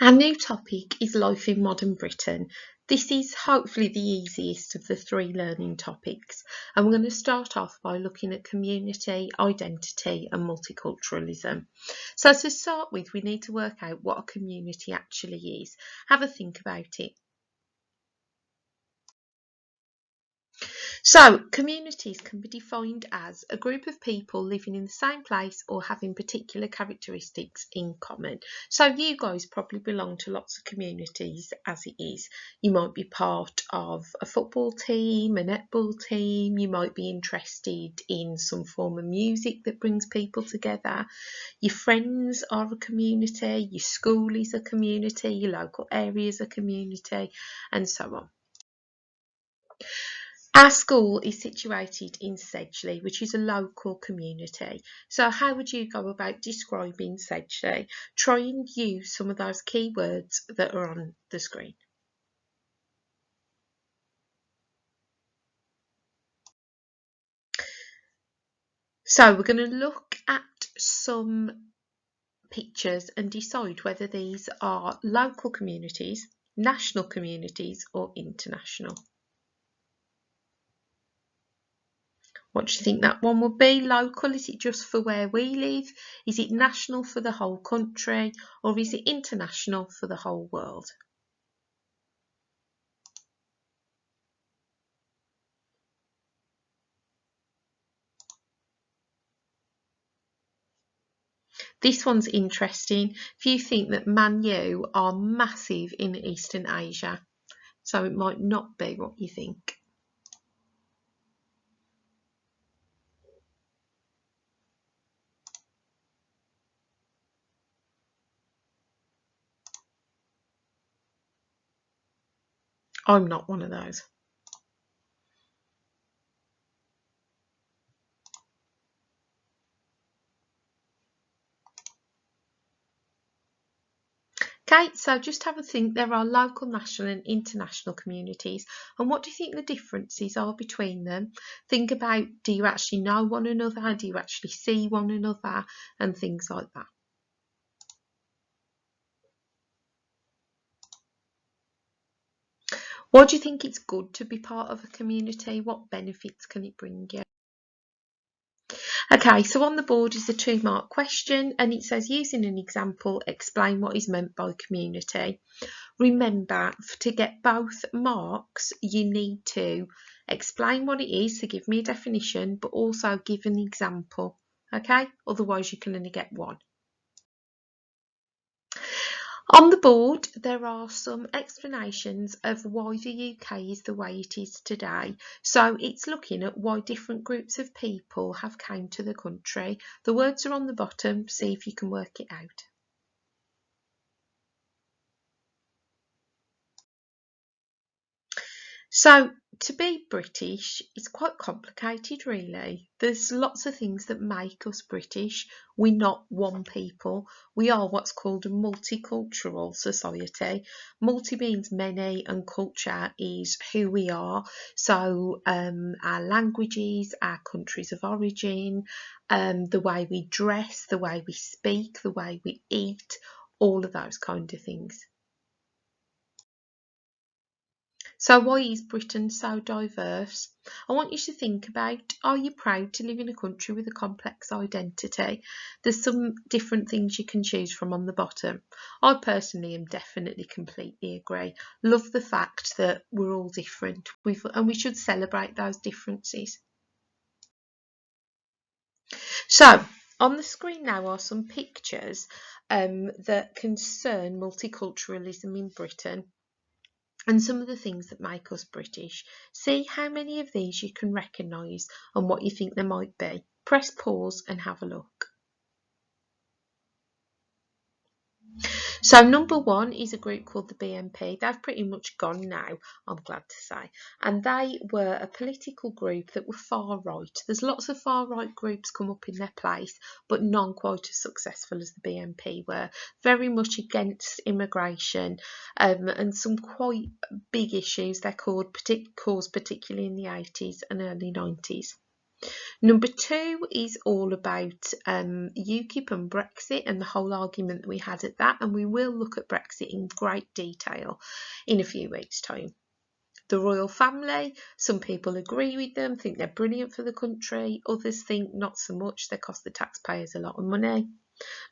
Our new topic is life in modern Britain. This is hopefully the easiest of the three learning topics, and we're going to start off by looking at community, identity and multiculturalism. So to start with, we need to work out what a community actually is. Have a think about it. So, communities can be defined as a group of people living in the same place or having particular characteristics in common. So, you guys probably belong to lots of communities as it is. You might be part of a football team, a netball team, you might be interested in some form of music that brings people together. Your friends are a community, your school is a community, your local area is a community, and so on. Our school is situated in Sedgley, which is a local community. So how would you go about describing Sedgley? Try and use some of those key words that are on the screen. So we're going to look at some pictures and decide whether these are local communities, national communities or international. What do you think that one would be? Local, is it just for where we live? Is it national for the whole country? Or is it international for the whole world? This one's interesting. If you think that Man U are massive in Eastern Asia, so it might not be what you think. I'm not one of those. Okay, so just have a think. There are local, national and international communities. And what do you think the differences are between them? Think about, do you actually know one another? Do you actually see one another? And things like that. Why do you think it's good to be part of a community? What benefits can it bring you? Okay, so on the board is a 2-mark question and it says, using an example, explain what is meant by community. Remember, to get both marks, you need to explain what it is, so give me a definition, but also give an example, okay? Otherwise you can only get one. On the board, there are some explanations of why the UK is the way it is today. So it's looking at why different groups of people have came to the country. The words are on the bottom, see if you can work it out. So to be British is quite complicated really. There's lots of things that make us British. We're not one people. We are what's called a multicultural society. Multi means many and culture is who we are. So our languages, our countries of origin, the way we dress, the way we speak, the way we eat, all of those kind of things. So why is Britain so diverse? I want you to think about, are you proud to live in a country with a complex identity? There's some different things you can choose from on the bottom. I personally am definitely completely agree. Love the fact that we're all different and we should celebrate those differences. So on the screen now are some pictures that concern multiculturalism in Britain. And some of the things that make us British. See how many of these you can recognise and what you think they might be. Press pause and have a look. So number 1 is a group called the BNP. They've pretty much gone now, I'm glad to say. And they were a political group that were far right. There's lots of far right groups come up in their place, but none quite as successful as the BNP were. Very much against immigration and some quite big issues they caused particularly in the 80s and early 90s. Number 2 is all about UKIP and Brexit and the whole argument that we had at that, and we will look at Brexit in great detail in a few weeks' time. The royal family, some people agree with them, think they're brilliant for the country, others think not so much, they cost the taxpayers a lot of money.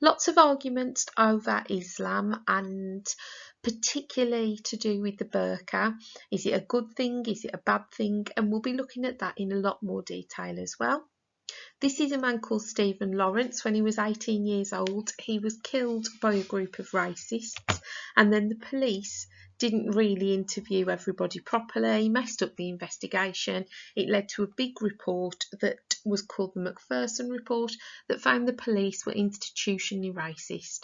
Lots of arguments over Islam and particularly to do with the burqa. Is it a good thing? Is it a bad thing? And we'll be looking at that in a lot more detail as well. This is a man called Stephen Lawrence. When he was 18 years old, he was killed by a group of racists, and then the police didn't really interview everybody properly, messed up the investigation. It led to a big report that was called the Macpherson Report that found the police were institutionally racist.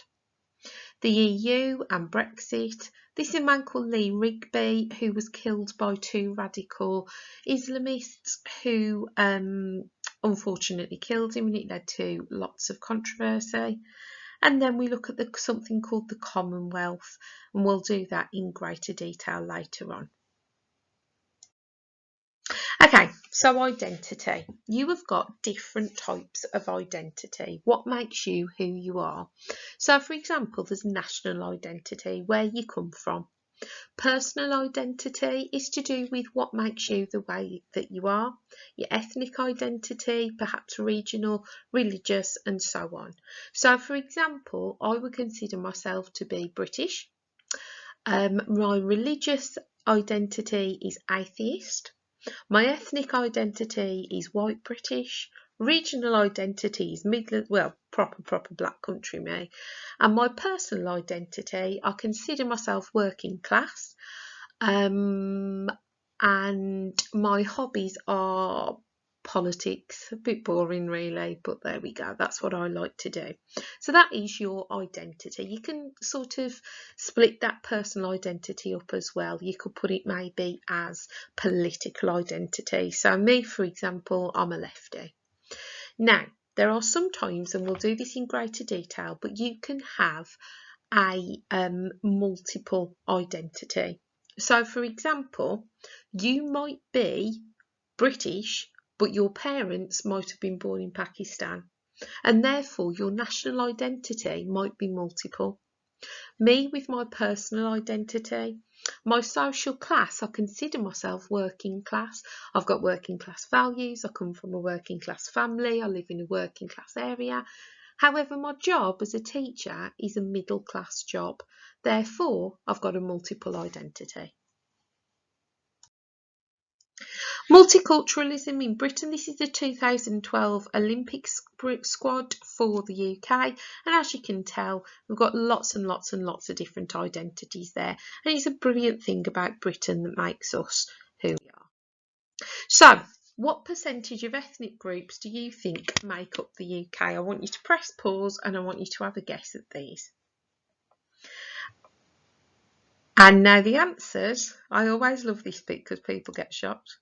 The EU and Brexit. This is a man called Lee Rigby who was killed by 2 radical Islamists who unfortunately killed him, and it led to lots of controversy. And then we look at something called the Commonwealth, and we'll do that in greater detail later on. Okay, so identity. You have got different types of identity. What makes you who you are? So, for example, there's national identity, where you come from. Personal identity is to do with what makes you the way that you are. Your ethnic identity, perhaps regional, religious, and so on. So, for example, I would consider myself to be British. My religious identity is atheist. My ethnic identity is white British. Regional identity is Midland, well, proper black country me. And my personal identity, I consider myself working class. And my hobbies are politics. A bit boring really, but there we go. That's what I like to do. So that is your identity. You can sort of split that personal identity up as well. You could put it maybe as political identity. So me, for example, I'm a lefty. Now, there are some times, and we'll do this in greater detail, but you can have a multiple identity. So, for example, you might be British, but your parents might have been born in Pakistan, and therefore your national identity might be multiple. Me, with my personal identity, my social class, I consider myself working class. I've got working class values. I come from a working class family. I live in a working class area. However, my job as a teacher is a middle class job. Therefore, I've got a multiple identity. Multiculturalism in Britain. This is the 2012 Olympic squad for the UK, and as you can tell, we've got lots and lots and lots of different identities there, and it's a brilliant thing about Britain that makes us who we are. So, what percentage of ethnic groups do you think make up the UK? I want you to press pause and I want you to have a guess at these. And now the answers. I always love this bit because people get shocked.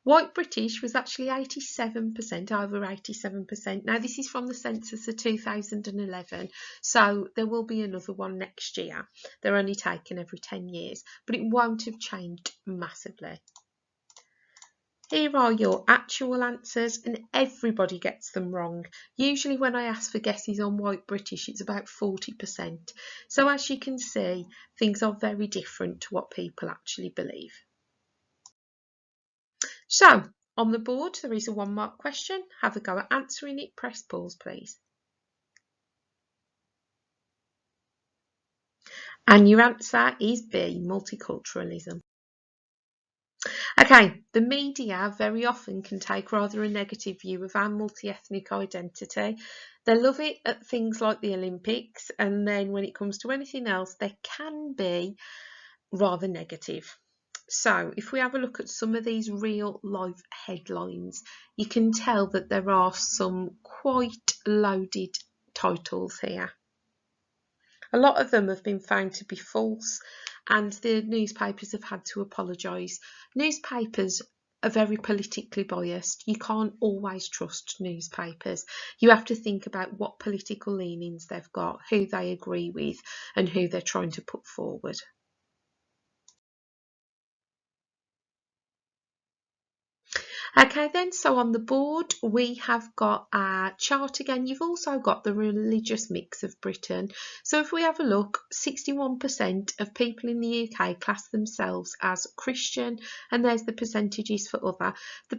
White British was actually 87%, over 87%. Now, this is from the census of 2011, so there will be another one next year. They're only taken every 10 years, but it won't have changed massively. Here are your actual answers, and everybody gets them wrong. Usually when I ask for guesses on white British, it's about 40%. So as you can see, things are very different to what people actually believe. So, on the board, there is a 1-mark question. Have a go at answering it. Press pause, please. And your answer is B, multiculturalism. Okay, the media very often can take rather a negative view of our multi-ethnic identity. They love it at things like the Olympics, and then when it comes to anything else, they can be rather negative. So if we have a look at some of these real life headlines, you can tell that there are some quite loaded titles here. A lot of them have been found to be false, and the newspapers have had to apologise. Newspapers are very politically biased. You can't always trust newspapers. You have to think about what political leanings they've got, who they agree with, and who they're trying to put forward. Okay then, so on the board we have got our chart again. You've also got the religious mix of Britain. So if we have a look, 61% of people in the UK class themselves as Christian, and there's the percentages for other.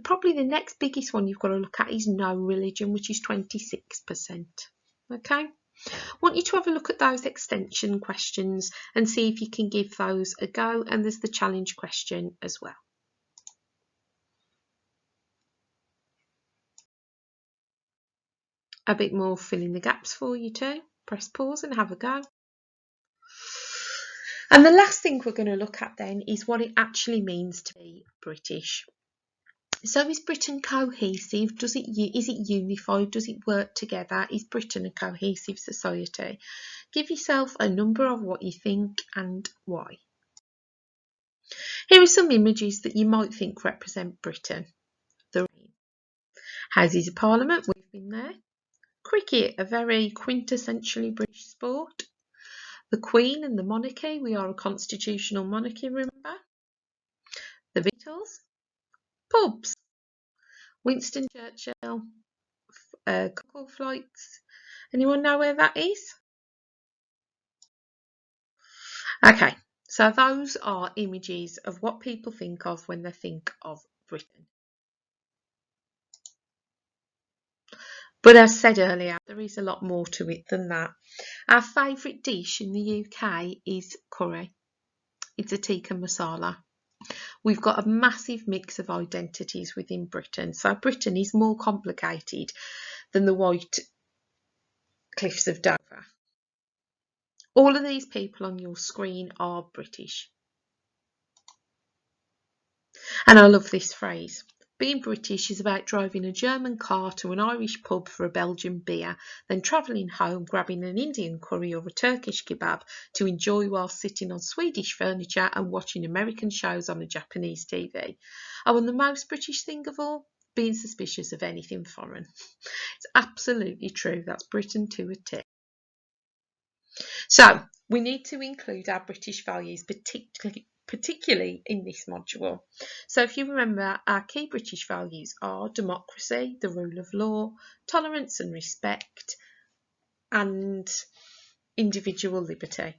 Probably the next biggest one you've got to look at is no religion, which is 26%. Okay, I want you to have a look at those extension questions and see if you can give those a go, and there's the challenge question as well. A bit more fill in the gaps for you too. Press pause and have a go. And the last thing we're going to look at then is what it actually means to be British. So is Britain cohesive? Is it unified? Does it work together? Is Britain a cohesive society? Give yourself a number of what you think and why. Here are some images that you might think represent Britain. The Houses of Parliament, we've been there. Cricket, a very quintessentially British sport. The Queen and the monarchy, we are a constitutional monarchy, remember? The Beatles. Pubs. Winston Churchill. Cockle flights. Anyone know where that is? Okay, so those are images of what people think of when they think of Britain. But as said earlier, there is a lot more to it than that. Our favourite dish in the UK is curry. It's a tikka masala. We've got a massive mix of identities within Britain. So Britain is more complicated than the white cliffs of Dover. All of these people on your screen are British. And I love this phrase. Being British is about driving a German car to an Irish pub for a Belgian beer, then travelling home, grabbing an Indian curry or a Turkish kebab to enjoy while sitting on Swedish furniture and watching American shows on a Japanese TV. Oh, and the most British thing of all, being suspicious of anything foreign. It's absolutely true. That's Britain to a T. So we need to include our British values, particularly in this module. So if you remember, our key British values are democracy, the rule of law, tolerance and respect, and individual liberty.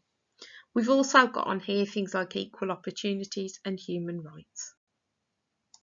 We've also got on here things like equal opportunities and human rights.